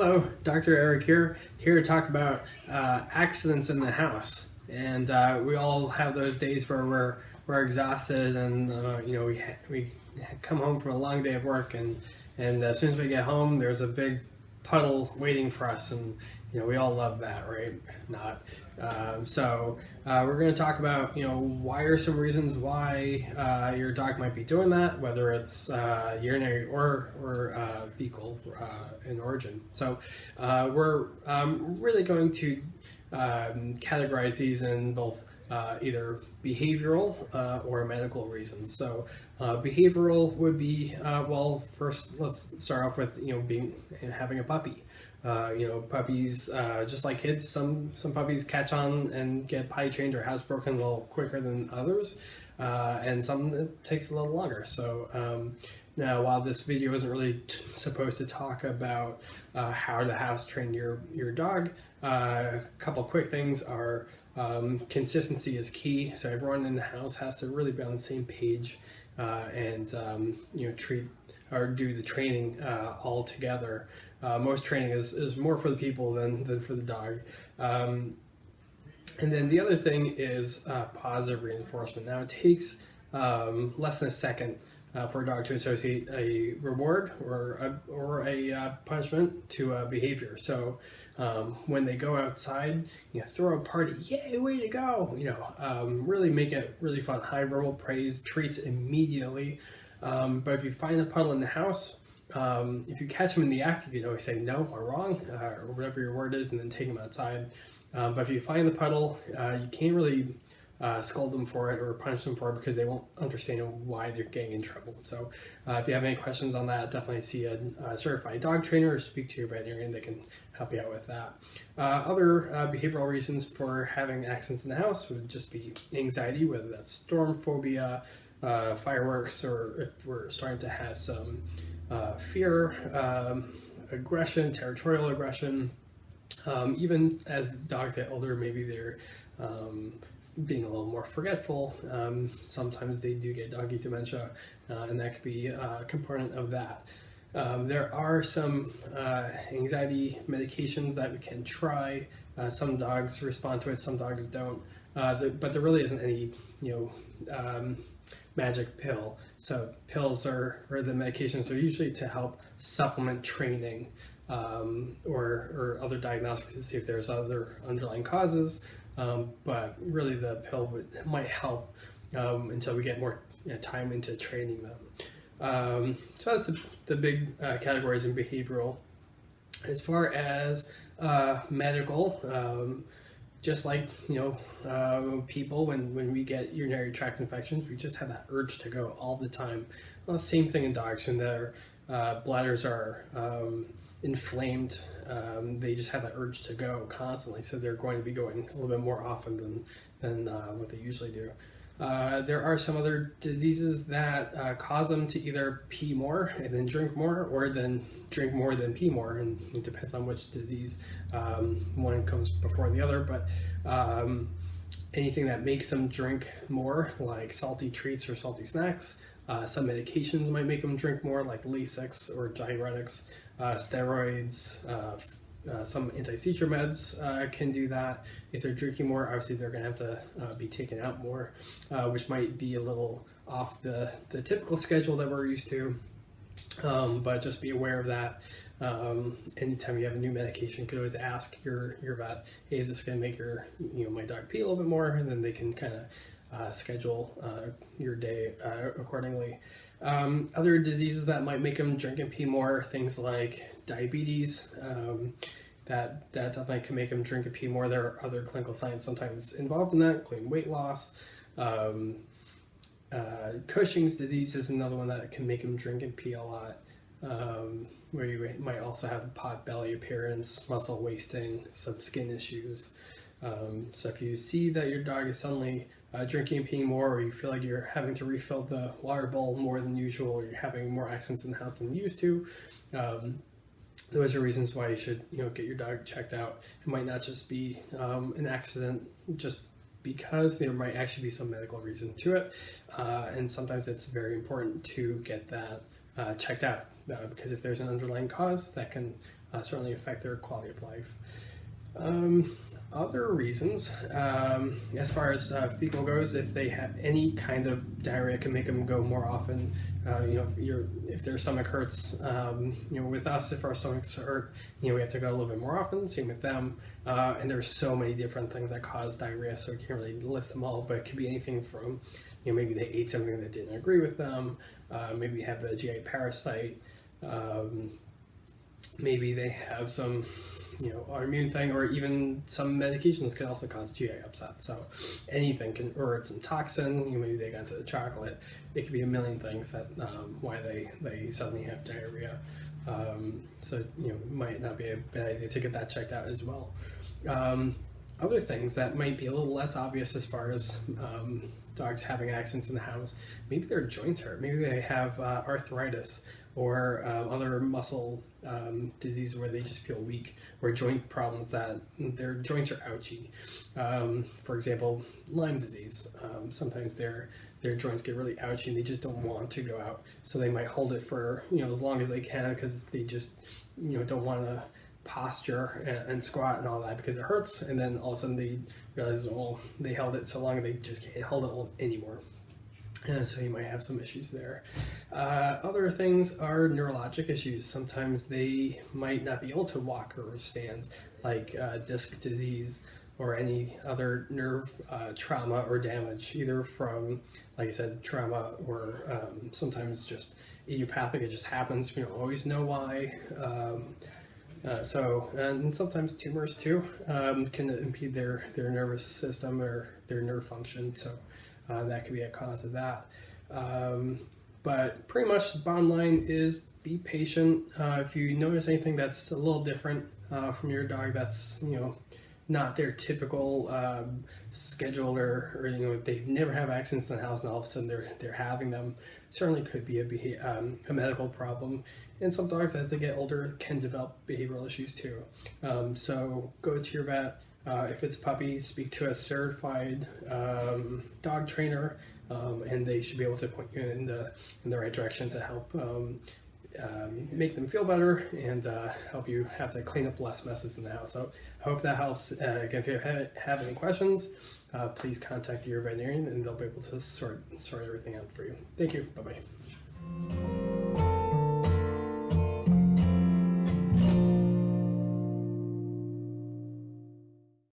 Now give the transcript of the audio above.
Hello, Dr. Eric here to talk about accidents in the house. And we all have those days where we're exhausted, and we come home from a long day of work, and as soon as we get home, there's a big puddle waiting for us, and we all love that, right? Not. So we're going to talk about why are some reasons why your dog might be doing that, whether it's urinary or fecal in origin. So we're really going to categorize these in both either behavioral or medical reasons. So behavioral would be well, first let's start off with having a puppy. Puppies, just like kids, some puppies catch on and get potty trained or housebroken a little quicker than others, and some it takes a little longer. So now, while this video isn't really supposed to talk about how to house train your dog, a couple quick things are consistency is key. So everyone in the house has to really be on the same page and treat or do the training all together. Most training is more for the people than for the dog. And then the other thing is positive reinforcement. Now it takes less than a second for a dog to associate a reward or a punishment to a behavior. So when they go outside, throw a party, yay, way to go! Really make it really fun. High verbal praise, treats immediately. But if you find a puddle in the house, if you catch them in the act, you can always say no or wrong or whatever your word is, and then take them outside. But if you find the puddle, you can't really scold them for it or punish them for it because they won't understand why they're getting in trouble. So if you have any questions on that, definitely see a certified dog trainer or speak to your veterinarian. They can help you out with that. Other behavioral reasons for having accidents in the house would just be anxiety, whether that's storm phobia, fireworks, or if we're starting to have some fear, aggression, territorial aggression. Even as dogs get older, maybe they're being a little more forgetful. Sometimes they do get doggy dementia, and that could be a component of that. There are some anxiety medications that we can try. Some dogs respond to it, some dogs don't. But there really isn't any, magic pill. So pills or the medications are usually to help supplement training or other diagnostics to see if there's other underlying causes. But really the pill might help until we get more time into training them. So that's the big categories in behavioral. As far as medical, just like people, when we get urinary tract infections, we just have that urge to go all the time. Well, same thing in dogs. When their bladders are inflamed, they just have that urge to go constantly. So they're going to be going a little bit more often than what they usually do. There are some other diseases that cause them to either pee more and then drink more, or then drink more than pee more, and it depends on which disease one comes before the other. But anything that makes them drink more, like salty treats or salty snacks. Some medications might make them drink more, like Lasix or diuretics, steroids. Some anti-seizure meds can do that. If they're drinking more, obviously they're going to have to be taken out more, which might be a little off the typical schedule that we're used to. But just be aware of that. Anytime you have a new medication, you could always ask your vet, hey, is this going to make my dog pee a little bit more? And then they can kind of schedule your day accordingly. Other diseases that might make them drink and pee more, things like diabetes, that definitely can make them drink and pee more. There are other clinical signs sometimes involved in that, including weight loss. Cushing's disease is another one that can make them drink and pee a lot, where you might also have pot belly appearance, muscle wasting, some skin issues. So if you see that your dog is suddenly drinking and peeing more, or you feel like you're having to refill the water bowl more than usual, or you're having more accidents in the house than you used to, those are reasons why you should get your dog checked out. It might not just be an accident just because there might actually be some medical reason to it, and sometimes it's very important to get that checked out, because if there's an underlying cause, that can certainly affect their quality of life. Other reasons, as far as fecal goes, if they have any kind of diarrhea, can make them go more often. If their stomach hurts, with us, if our stomachs hurt, we have to go a little bit more often. Same with them. And there's so many different things that cause diarrhea, so I can't really list them all. But it could be anything from, maybe they ate something that didn't agree with them. Maybe they have a GI parasite. Maybe they have some autoimmune thing, or even some medications can also cause GI upset. So anything can, or it's some toxin, maybe they got into the chocolate. It could be a million things that why they suddenly have diarrhea. So it might not be a bad idea to get that checked out as well. Other things that might be a little less obvious as far as dogs having accidents in the house, maybe their joints hurt, maybe they have arthritis, or other muscle diseases where they just feel weak, or joint problems that their joints are ouchy. For example, Lyme disease. Sometimes their joints get really ouchy and they just don't want to go out, so they might hold it for as long as they can, because they just don't want to posture and squat and all that because it hurts, and then all of a sudden they realize, well, they held it so long they just can't hold it anymore. So you might have some issues there. Other things are neurologic issues. Sometimes they might not be able to walk or stand, like disc disease or any other nerve trauma or damage, either from, like I said, trauma, or sometimes just idiopathic. It just happens. We don't always know why. And sometimes tumors too can impede their nervous system or their nerve function. So that could be a cause of that. But pretty much the bottom line is be patient. If you notice anything that's a little different from your dog, that's not their typical schedule, or they never have accidents in the house and all of a sudden they're having them, certainly could be a medical problem. And some dogs, as they get older, can develop behavioral issues too. So go to your vet. If it's puppies, speak to a certified dog trainer, and they should be able to point you in the right direction to help make them feel better and help you have to clean up less messes in the house. So I hope that helps. Again, if you have any questions, please contact your veterinarian and they'll be able to sort everything out for you. Thank you. Bye-bye.